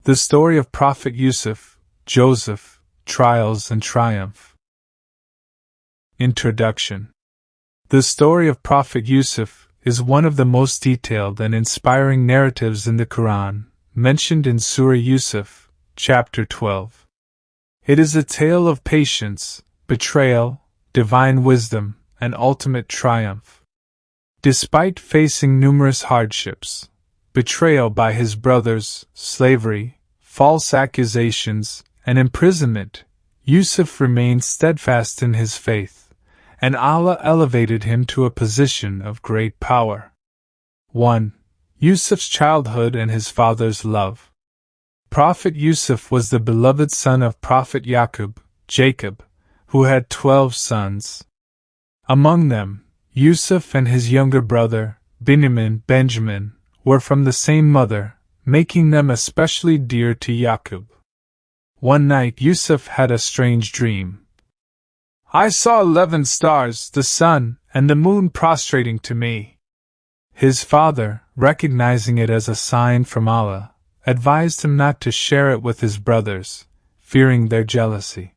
The story of Prophet Yusuf, Joseph, Trials and Triumph. Introduction. The story of Prophet Yusuf is one of the most detailed and inspiring narratives in the Quran, mentioned in Surah Yusuf, chapter 12. It is a tale of patience, betrayal, divine wisdom, and ultimate triumph. Despite facing numerous hardships, betrayal by his brothers, slavery, false accusations, and imprisonment, Yusuf remained steadfast in his faith, and Allah elevated him to a position of great power. 1. Yusuf's childhood and his father's love. Prophet Yusuf was the beloved son of Prophet Jacob, who had 12 sons. Among them, Yusuf and his younger brother, Benjamin, were from the same mother, making them especially dear to Yaqub. One night Yusuf had a strange dream. "I saw 11 stars, the sun, and the moon prostrating to me." His father, recognizing it as a sign from Allah, advised him not to share it with his brothers, fearing their jealousy.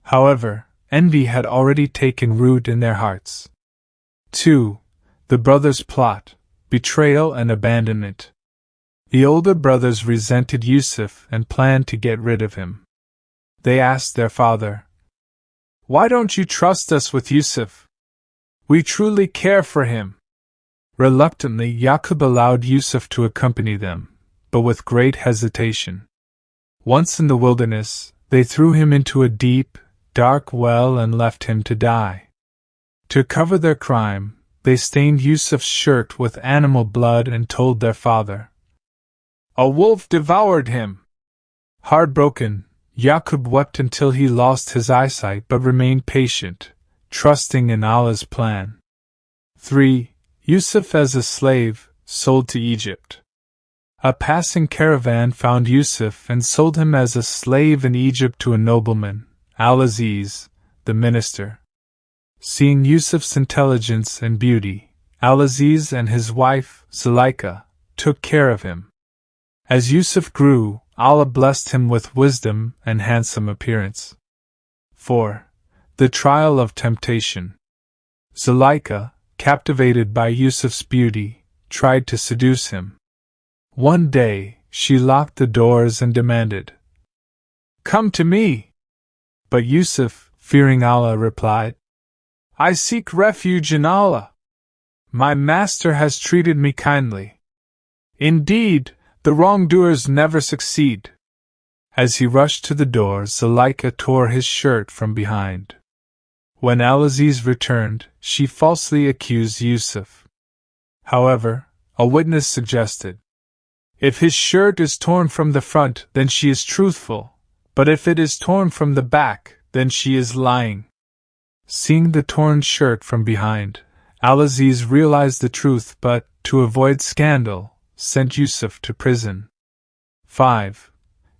However, envy had already taken root in their hearts. 2. The brothers' plot, betrayal and abandonment. The older brothers resented Yusuf and planned to get rid of him. They asked their father, "Why don't you trust us with Yusuf? We truly care for him." Reluctantly, Yaqub allowed Yusuf to accompany them, but with great hesitation. Once in the wilderness, they threw him into a deep, dark well and left him to die. To cover their crime, they stained Yusuf's shirt with animal blood and told their father, "A wolf devoured him." Heartbroken, Yaqub wept until he lost his eyesight but remained patient, trusting in Allah's plan. 3. Yusuf as a slave, sold to Egypt. A passing caravan found Yusuf and sold him as a slave in Egypt to a nobleman, Al-Aziz, the minister. Seeing Yusuf's intelligence and beauty, Al-Aziz and his wife, Zuleika, took care of him. As Yusuf grew, Allah blessed him with wisdom and handsome appearance. 4. The trial of temptation. Zuleika, captivated by Yusuf's beauty, tried to seduce him. One day, she locked the doors and demanded, "Come to me." But Yusuf, fearing Allah, replied, "I seek refuge in Allah. My master has treated me kindly. Indeed, the wrongdoers never succeed." As he rushed to the door, Zuleika tore his shirt from behind. When Al-Aziz returned, she falsely accused Yusuf. However, a witness suggested, "If his shirt is torn from the front, then she is truthful, but if it is torn from the back, then she is lying." Seeing the torn shirt from behind, Al-Aziz realized the truth but, to avoid scandal, sent Yusuf to prison. 5.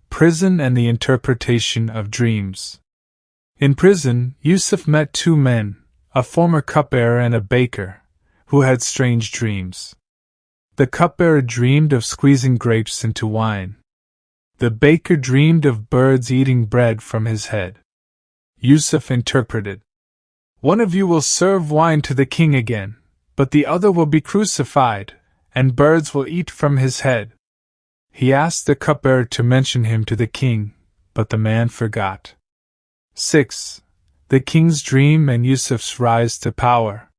Prison and the interpretation of dreams. In prison, Yusuf met 2 men, a former cupbearer and a baker, who had strange dreams. The cupbearer dreamed of squeezing grapes into wine. The baker dreamed of birds eating bread from his head. Yusuf interpreted, "One of you will serve wine to the king again, but the other will be crucified, and birds will eat from his head." He asked the cupbearer to mention him to the king, but the man forgot. 6. The king's dream and Yusuf's rise to power.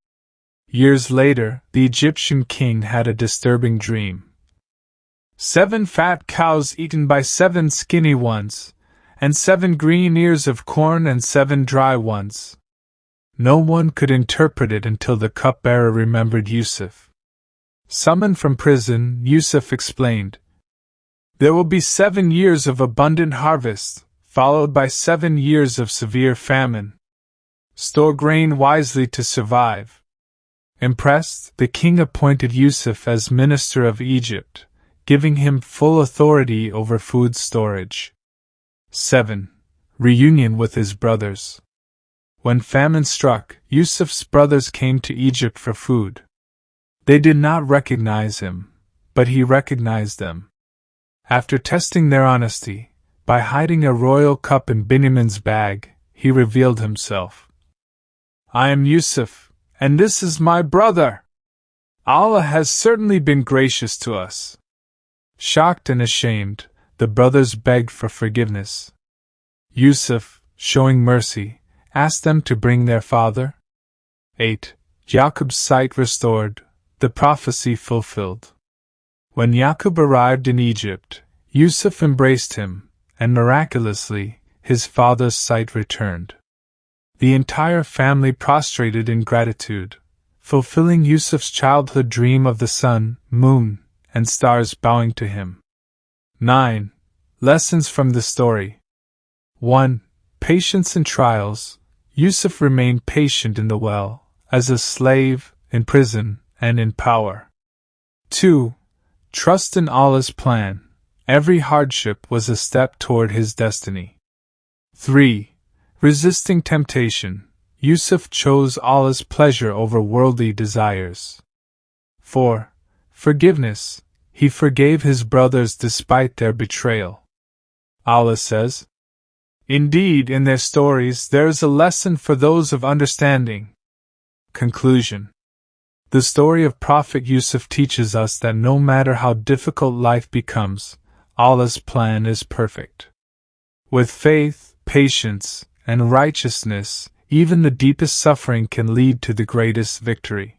Years later, the Egyptian king had a disturbing dream. 7 fat cows eaten by 7 skinny ones, and 7 green ears of corn and 7 dry ones. No one could interpret it until the cupbearer remembered Yusuf. Summoned from prison, Yusuf explained, "There will be 7 years of abundant harvest, followed by 7 years of severe famine. Store grain wisely to survive." Impressed, the king appointed Yusuf as minister of Egypt, giving him full authority over food storage. 7. Reunion with his brothers. When famine struck, Yusuf's brothers came to Egypt for food. They did not recognize him, but he recognized them. After testing their honesty, by hiding a royal cup in Binyamin's bag, he revealed himself. I am Yusuf, and this is my brother. Allah has certainly been gracious to us. Shocked and ashamed, the brothers begged for forgiveness. Yusuf, showing mercy, asked them to bring their father. 8. Yaqub's sight restored, the prophecy fulfilled. When Yaqub arrived in Egypt, Yusuf embraced him, and miraculously, his father's sight returned. The entire family prostrated in gratitude, fulfilling Yusuf's childhood dream of the sun, moon, and stars bowing to him. 9. Lessons from the story. 1. Patience in trials. Yusuf remained patient in the well, as a slave, in prison, and in power. 2. Trust in Allah's plan. Every hardship was a step toward his destiny. 3. Resisting temptation. Yusuf chose Allah's pleasure over worldly desires. 4. Forgiveness. He forgave his brothers despite their betrayal. Allah says, Indeed, in their stories there is a lesson for those of understanding. Conclusion. The story of Prophet Yusuf teaches us that no matter how difficult life becomes, Allah's plan is perfect. With faith, patience, and righteousness, even the deepest suffering can lead to the greatest victory.